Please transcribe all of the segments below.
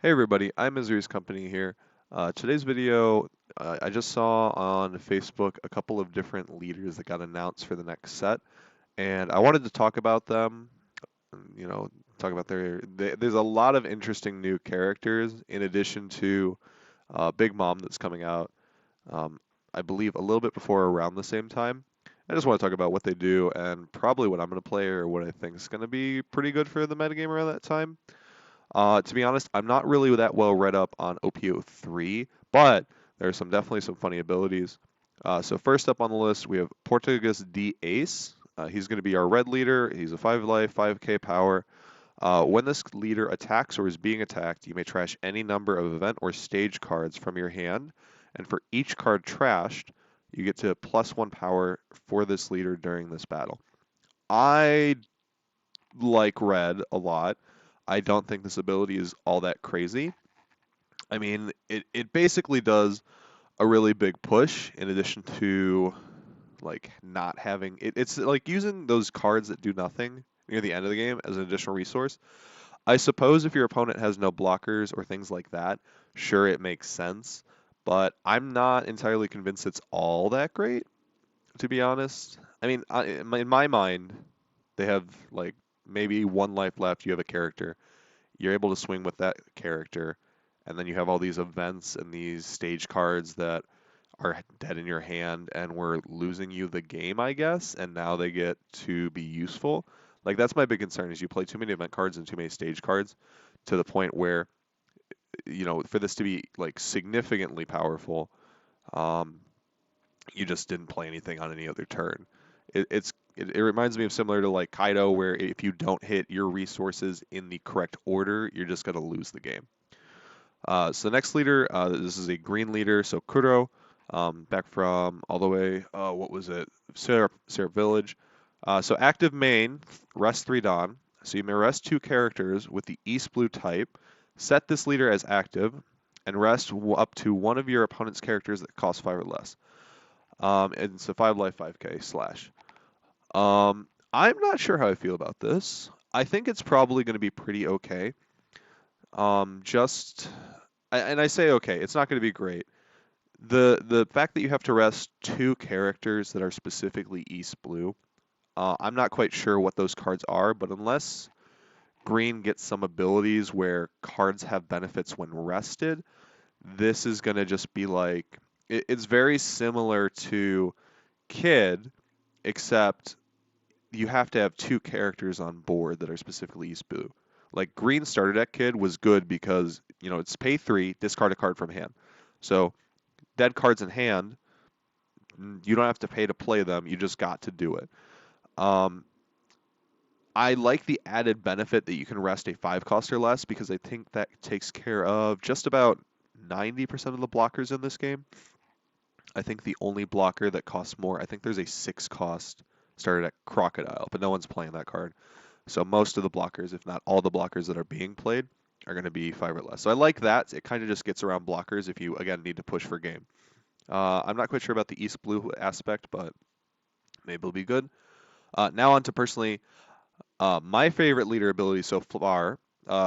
Hey everybody, I'm Misery's Company here. Today's video, I just saw on Facebook a couple of different leaders that got announced for the next set, and I wanted to talk about them. You know, talk about there's a lot of interesting new characters in addition to Big Mom that's coming out, um, I believe a little bit before around the same time. I just want to talk about what they do and probably what I'm going to play or what I think is going to be pretty good for the metagame around that time. To be honest, I'm not really that well read up on OP03, but there's definitely some funny abilities. So first up on the list, we have Portuguese D Ace. He's going to be our red leader. He's a 5 life, 5k power. When this leader attacks or is being attacked, you may trash any number of event or stage cards from your hand, and for each card trashed, you get to +1 power for this leader during this battle. I like red a lot. I don't think this ability is all that crazy. I mean, it basically does a really big push in addition to like not having it's like using those cards that do nothing near the end of the game as an additional resource. I suppose if your opponent has no blockers or things like that, sure it makes sense, but I'm not entirely convinced it's all that great, to be honest. I mean, in my mind, they have like maybe one life left, you have a character, you're able to swing with that character, and then you have all these events and these stage cards that are dead in your hand and we're losing you the game, I guess, and now they get to be useful. Like that's my big concern is you play too many event cards and too many stage cards to the point where, for this to be like significantly powerful, um, you just didn't play anything on any other turn. It reminds me of similar to like Kaido, where if you don't hit your resources in the correct order, you're just gonna lose the game. So the next leader, this is a green leader, so Kuro, back from all the way, what was it? Syrup Village. So active main, rest 3 Dawn. So you may rest 2 characters with the East Blue type. Set this leader as active, and rest up to one of your opponent's characters that cost 5 or less. And it's a 5 life, 5k slash. I'm not sure how I feel about this. I think it's probably going to be pretty okay. Just and I say okay, it's not going to be great. The fact that you have to rest 2 characters that are specifically East Blue, I'm not quite sure what those cards are, but unless Green gets some abilities where cards have benefits when rested, this is going to just be like it's very similar to Kid, except you have to have 2 characters on board that are specifically East Blue. Like Green starter deck Kid was good because it's pay 3, discard a card from hand. So dead cards in hand, you don't have to pay to play them. You just got to do it. Um, I like the added benefit that you can rest a 5 cost or less because I think that takes care of just about 90% of the blockers in this game. I think the only blocker that costs more, I think there's a 6 cost started at Crocodile, but no one's playing that card. So most of the blockers, if not all the blockers that are being played, are going to be 5 or less. So I like that. It kind of just gets around blockers if you, again, need to push for game. I'm not quite sure about the East Blue aspect, but maybe it'll be good. Now on to personally my favorite leader ability so far.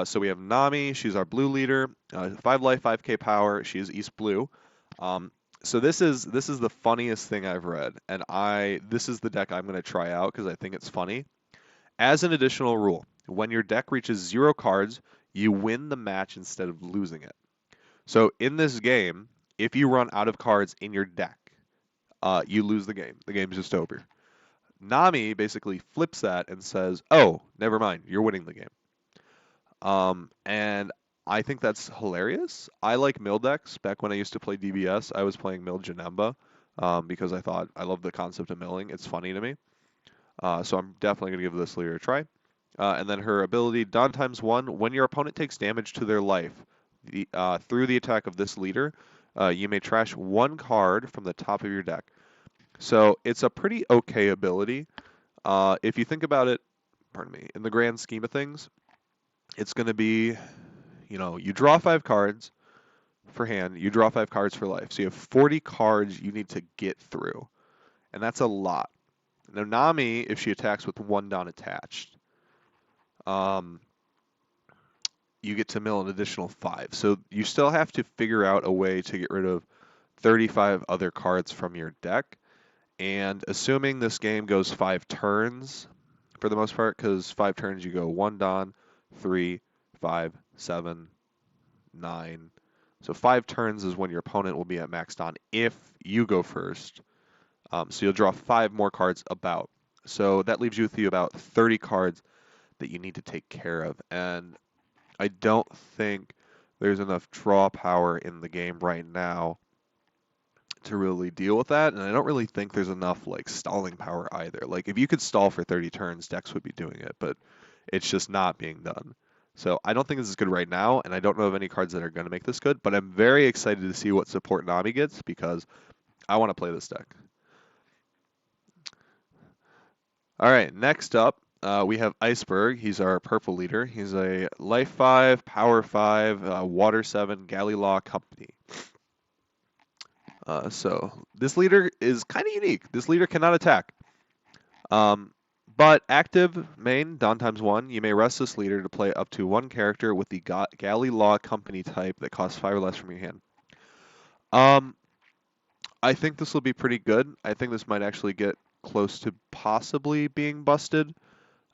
So we have Nami. She's our blue leader. 5 life, 5k power. She is East Blue. Um, so this is the funniest thing I've read, and this is the deck I'm going to try out because I think it's funny. As an additional rule, when your deck reaches 0 cards, you win the match instead of losing it. So in this game, if you run out of cards in your deck, you lose the game. The game's just over. Nami basically flips that and says, "Oh, never mind, you're winning the game." And I think that's hilarious. I like mill decks. Back when I used to play DBS, I was playing mill Janemba because I love the concept of milling. It's funny to me. So I'm definitely gonna give this leader a try. And then her ability, Dawn times 1. When your opponent takes damage to their life through the attack of this leader, you may trash 1 card from the top of your deck. So it's a pretty okay ability. If you think about it, pardon me, in the grand scheme of things, it's going to be, you draw 5 cards for hand, you draw 5 cards for life. So you have 40 cards you need to get through, and that's a lot. Now, Nami, if she attacks with 1 Dawn attached, um, you get to mill an additional 5. So you still have to figure out a way to get rid of 35 other cards from your deck. And assuming this game goes 5 turns for the most part, because 5 turns you go 1 Don, 3, 5, 7, 9. So 5 turns is when your opponent will be at max Don if you go first. So you'll draw 5 more cards about. So that leaves you with about 30 cards that you need to take care of. And I don't think there's enough draw power in the game right now to really deal with that, and I don't really think there's enough like stalling power either. Like if you could stall for 30 turns, decks would be doing it, but it's just not being done. So I don't think this is good right now, and I don't know of any cards that are going to make this good, but I'm very excited to see what support Nami gets because I want to play this deck. All right, next up, we have Iceberg. He's our purple leader. He's a Life 5, Power 5, Water 7, Galley Law Company. So this leader is kind of unique. This leader cannot attack. But active main, Don times 1, you may rest this leader to play up to 1 character with the Galley Law Company type that costs 5 or less from your hand. I think this will be pretty good. I think this might actually get close to possibly being busted.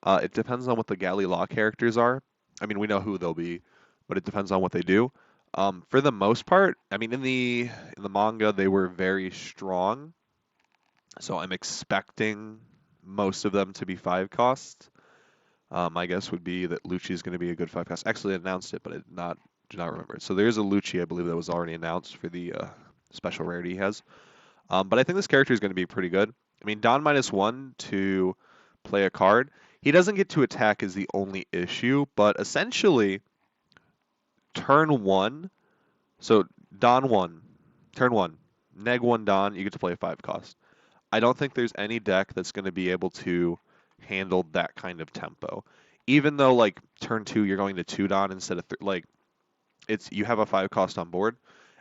It depends on what the Galley Law characters are. I mean, we know who they'll be, but it depends on what they do. For the most part, I mean, in the manga, they were very strong. So I'm expecting most of them to be 5 costs. My guess would be that Lucci is going to be a good 5 cost. Actually, I announced it, but I do not remember it. So there's a Lucci, I believe, that was already announced for the special rarity he has. But I think this character is going to be pretty good. I mean, Don -1 to play a card. He doesn't get to attack is the only issue, but essentially, turn 1, so Don 1, turn 1, neg 1 Don, you get to play a 5 cost. I don't think there's any deck that's going to be able to handle that kind of tempo. Even though like turn 2 you're going to 2 Don instead of like it's you have a 5 cost on board.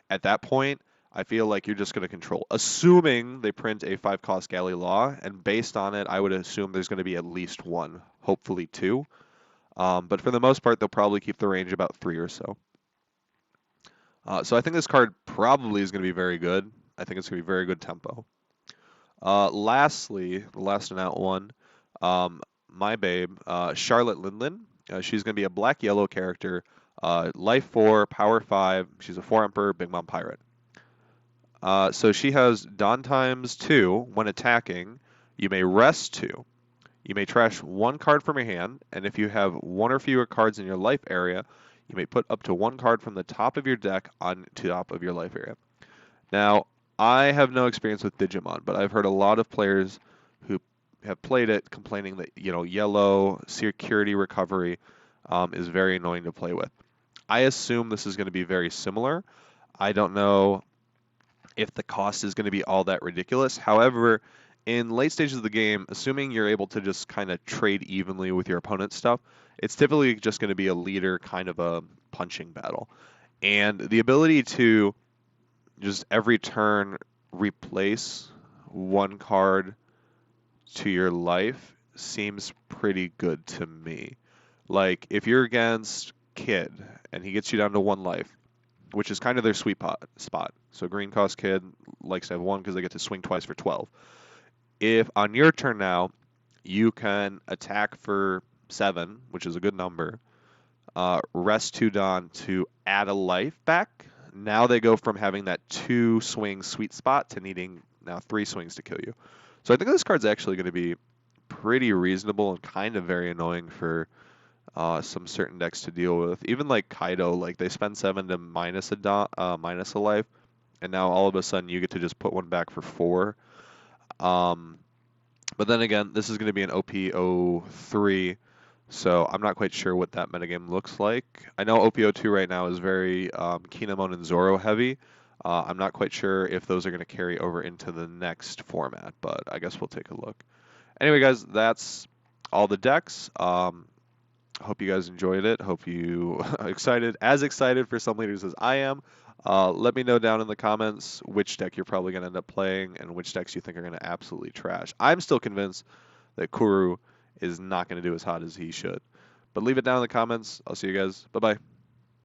At that point, I feel like you're just going to control. Assuming they print a 5 cost Galley Law, and based on it, I would assume there's going to be at least 1, hopefully 2. But for the most part, they'll probably keep the range about 3 or so. So I think this card probably is going to be very good. I think it's going to be very good tempo. Lastly, the last and out one, my babe, Charlotte Lindland. She's going to be a black-yellow character, Life 4, Power 5. She's a 4 Emperor, Big Mom Pirate. So she has Don times 2. When attacking, you may rest 2. You may trash 1 card from your hand, and if you have 1 or fewer cards in your life area, you may put up to 1 card from the top of your deck on top of your life area. Now, I have no experience with Digimon, but I've heard a lot of players who have played it complaining that, yellow security recovery is very annoying to play with. I assume this is going to be very similar. I don't know if the cost is going to be all that ridiculous. However, in late stages of the game, assuming you're able to just kind of trade evenly with your opponent's stuff, it's typically just going to be a leader kind of a punching battle. And the ability to just every turn replace 1 card to your life seems pretty good to me. Like, if you're against Kid and he gets you down to 1 life, which is kind of their sweet spot. So green cost Kid likes to have 1 because they get to swing twice for 12. If on your turn now, you can attack for 7, which is a good number, rest 2 Don to add a life back. Now they go from having that 2 swing sweet spot to needing now 3 swings to kill you. So I think this card's actually going to be pretty reasonable and kind of very annoying for some certain decks to deal with. Even like Kaido, like they spend 7 to minus a life, and now all of a sudden you get to just put 1 back for 4. But then again, this is going to be an OP03, so I'm not quite sure what that metagame looks like. I know OP02 right now is very Kinemon and Zoro heavy. I'm not quite sure if those are going to carry over into the next format, but I guess we'll take a look. Anyway, guys, that's all the decks. Hope you guys enjoyed it. Hope you as excited for some leaders as I am. Let me know down in the comments which deck you're probably going to end up playing and which decks you think are going to absolutely trash. I'm still convinced that Kuru is not going to do as hot as he should. But leave it down in the comments. I'll see you guys. Bye-bye.